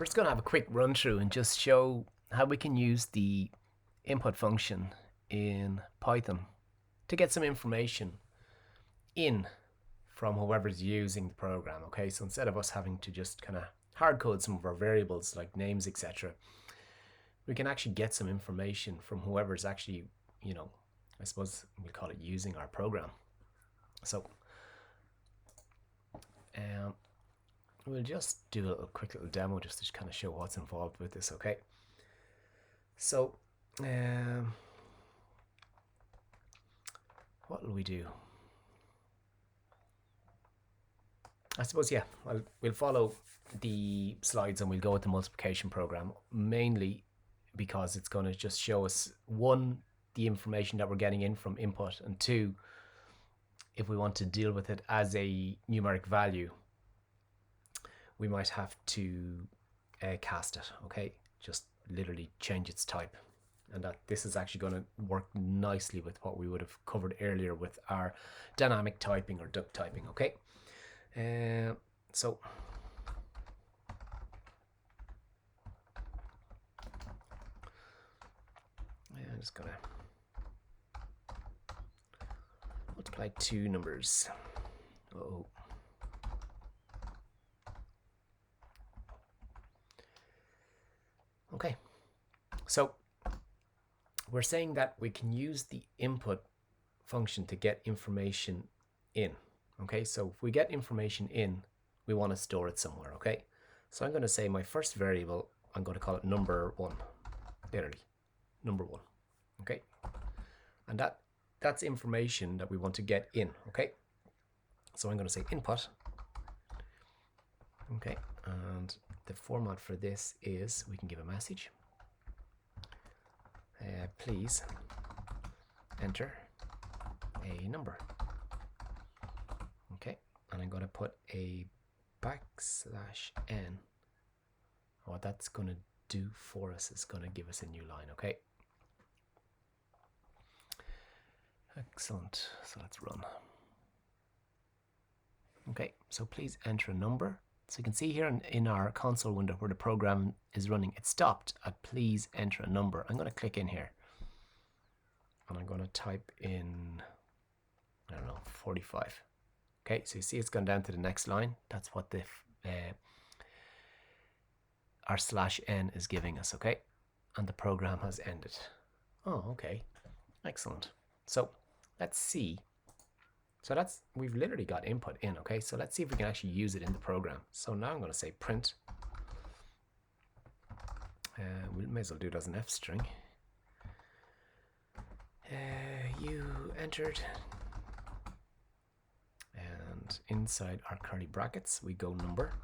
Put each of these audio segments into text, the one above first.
we're just going to have a quick run through and just show how we can use the input function in Python to get some information in from whoever's using the program. Okay, so instead of us having to just kind of hard code some of our variables like names, etc., we can actually get some information from whoever's actually, I suppose we'll call it using our program. So we'll just do a quick little demo just to kind of show what's involved with this. Okay, so what will we do? I suppose, yeah, we'll follow the slides and we'll go with the multiplication program, mainly because it's going to just show us, one, the information that we're getting in from input, and two, if we want to deal with it as a numeric value, we might have to cast it. Okay, just literally change its type, and that this is actually going to work nicely with what we would have covered earlier with our dynamic typing or duck typing. Okay, so I'm just gonna multiply two numbers. Oh, okay, so we're saying that we can use the input function to get information in. Okay, so if we get information in, we want to store it somewhere. Okay, so I'm going to say my first variable, I'm going to call it number one, literally number one. Okay, and that's information that we want to get in. Okay, so I'm going to say input. Okay, and the format for this is we can give a message. Please enter a number. Okay, and I'm going to put a \n. What that's going to do for us is going to give us a new line. Okay, excellent. So let's run. Okay, so please enter a number. So you can see here in our console window where the program is running, it stopped at please enter a number. I'm going to click in here and I'm going to type in, I don't know, 45. Okay, so you see it's gone down to the next line. That's what the our /n is giving us. Okay, and the program has ended. Oh, okay, excellent. So let's see. So we've literally got input in. Okay, so let's see if we can actually use it in the program. So now I'm going to say print. We may as well do it as an F string. You entered. And inside our curly brackets, we go number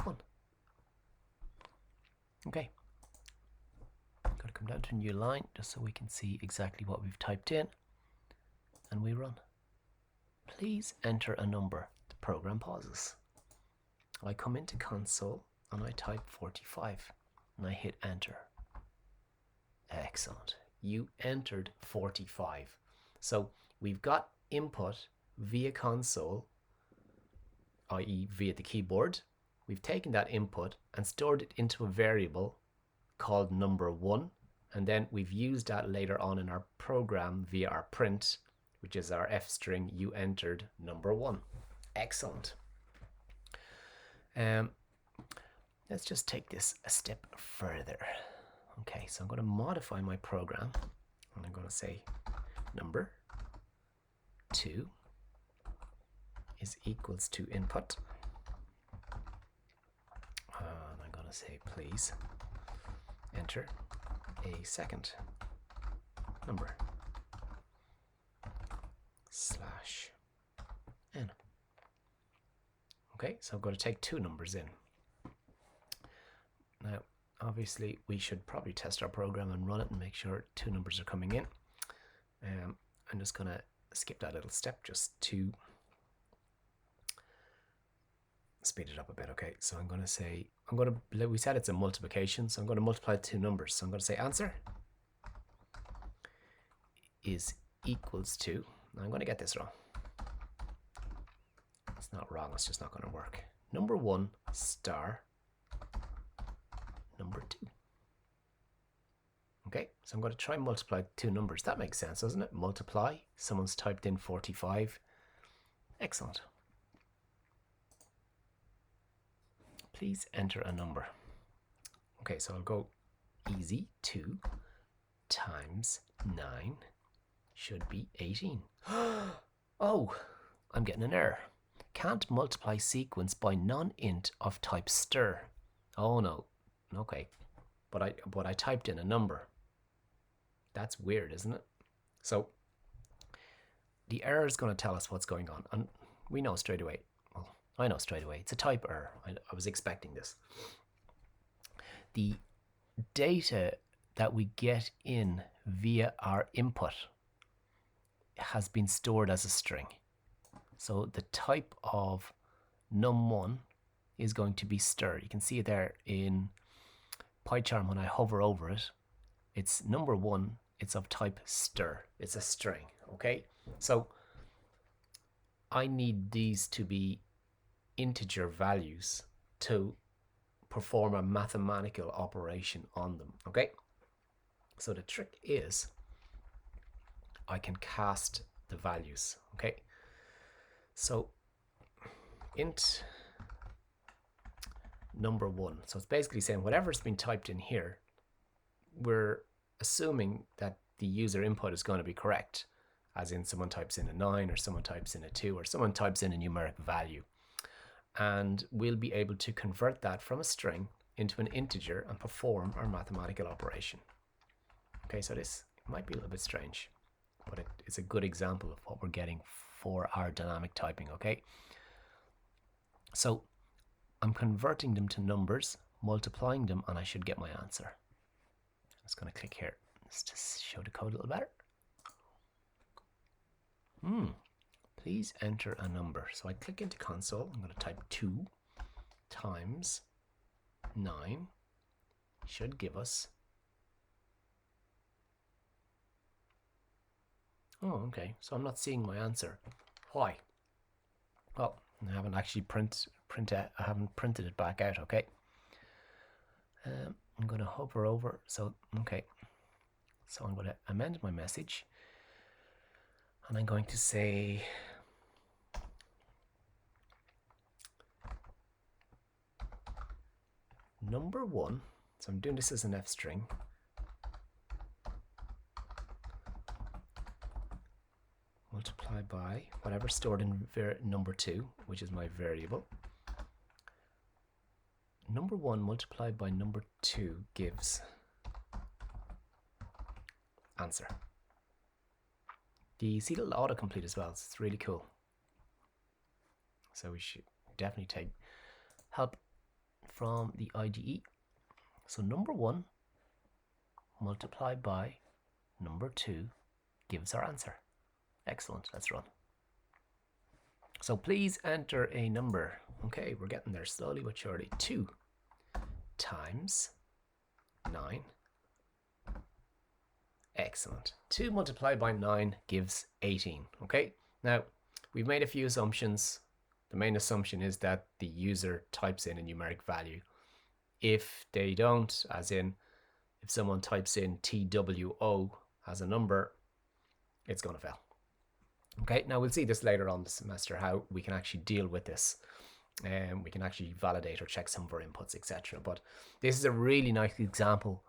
one. Okay. Got to come down to a new line just so we can see exactly what we've typed in. And we run. Please enter a number. The program pauses. I come into console and I type 45 and I hit enter. Excellent. You entered 45. So we've got input via console, i.e. via the keyboard. We've taken that input and stored it into a variable called number one, and then we've used that later on in our program via our print, which is our F string, you entered number one. Excellent. Let's just take this a step further. Okay, so I'm going to modify my program and I'm going to say number 2 is equals to input. And I'm going to say please enter a second number. /n. Okay, so I'm going to take two numbers in. Now, obviously, we should probably test our program and run it and make sure two numbers are coming in. I'm just going to skip that little step just to speed it up a bit. Okay, so I'm going to say, we said it's a multiplication, so I'm going to multiply two numbers. So I'm going to say answer is equals to, I'm going to get this wrong. It's not wrong, it's just not going to work. Number 1 star number 2. Okay, so I'm going to try and multiply two numbers. That makes sense, doesn't it? Multiply. Someone's typed in 45. Excellent. Please enter a number. Okay, so I'll go easy. 2 times 9 should be 18. Oh, I'm getting an error. Can't multiply sequence by non-int of type stir. Oh no. Okay. But I typed in a number. That's weird, isn't it? So the error is going to tell us what's going on. And we know straight away. Well, I know straight away. It's a type error. I was expecting this. The data that we get in via our input has been stored as a string. So the type of num1 is going to be stir. You can see it there in PyCharm when I hover over it. It's number 1. It's of type stir. It's a string. Okay. So I need these to be integer values to perform a mathematical operation on them. Okay. So the trick is I can cast the values. Okay. So int number 1. So it's basically saying whatever's been typed in here, we're assuming that the user input is going to be correct, as in someone types in a 9 or someone types in a 2 or someone types in a numeric value. And we'll be able to convert that from a string into an integer and perform our mathematical operation. Okay, so this might be a little bit strange, but it's a good example of what we're getting for our dynamic typing. Okay, so I'm converting them to numbers, multiplying them, and I should get my answer. I'm just going to click here just to show the code a little better. Please enter a number. So I click into console. I'm going to type 2 times 9 should give us. Oh, okay. So I'm not seeing my answer. Why? Well, I haven't actually I haven't printed it back out. Okay. I'm going to hover over. So okay. So I'm going to amend my message, and I'm going to say number 1. So I'm doing this as an F string. Multiply by whatever stored in number 2, which is my variable. Number 1 multiplied by number 2 gives answer. You see little autocomplete as well. It's really cool. So we should definitely take help from the IDE. So number 1 multiplied by number 2 gives our answer. Excellent. Let's run. So please enter a number. Okay, we're getting there slowly but surely. 2 times 9. Excellent. 2 multiplied by 9 gives 18. Okay, now we've made a few assumptions. The main assumption is that the user types in a numeric value. If they don't, as in if someone types in TWO as a number, it's going to fail. Okay, now we'll see this later on the semester, how we can actually deal with this. And we can actually validate or check some of our inputs, etc. But this is a really nice example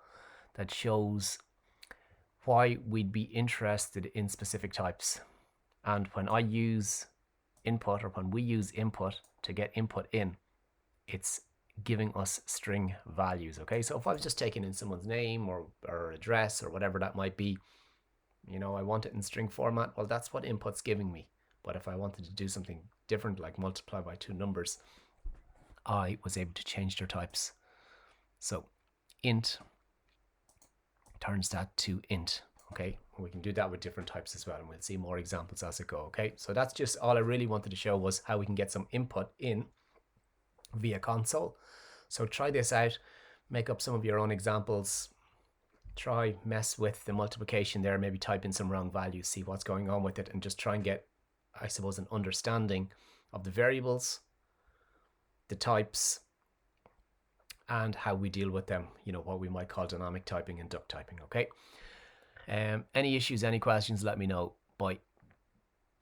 that shows why we'd be interested in specific types. And when I use input, or when we use input to get input in, it's giving us string values. Okay, so if I was just taking in someone's name or address or whatever that might be, you know, I want it in string format, well, that's what input's giving me. But if I wanted to do something different, like multiply by 2 numbers, I was able to change their types. So int turns that to int. Okay, we can do that with different types as well, and we'll see more examples as it go. Okay, so that's just all I really wanted to show, was how we can get some input in via console. So try this out, make up some of your own examples, try mess with the multiplication there, maybe type in some wrong values, see what's going on with it, and just try and get, I suppose, an understanding of the variables, the types, and how we deal with them, what we might call dynamic typing and duck typing. Okay. Any issues, any questions, let me know. Bye.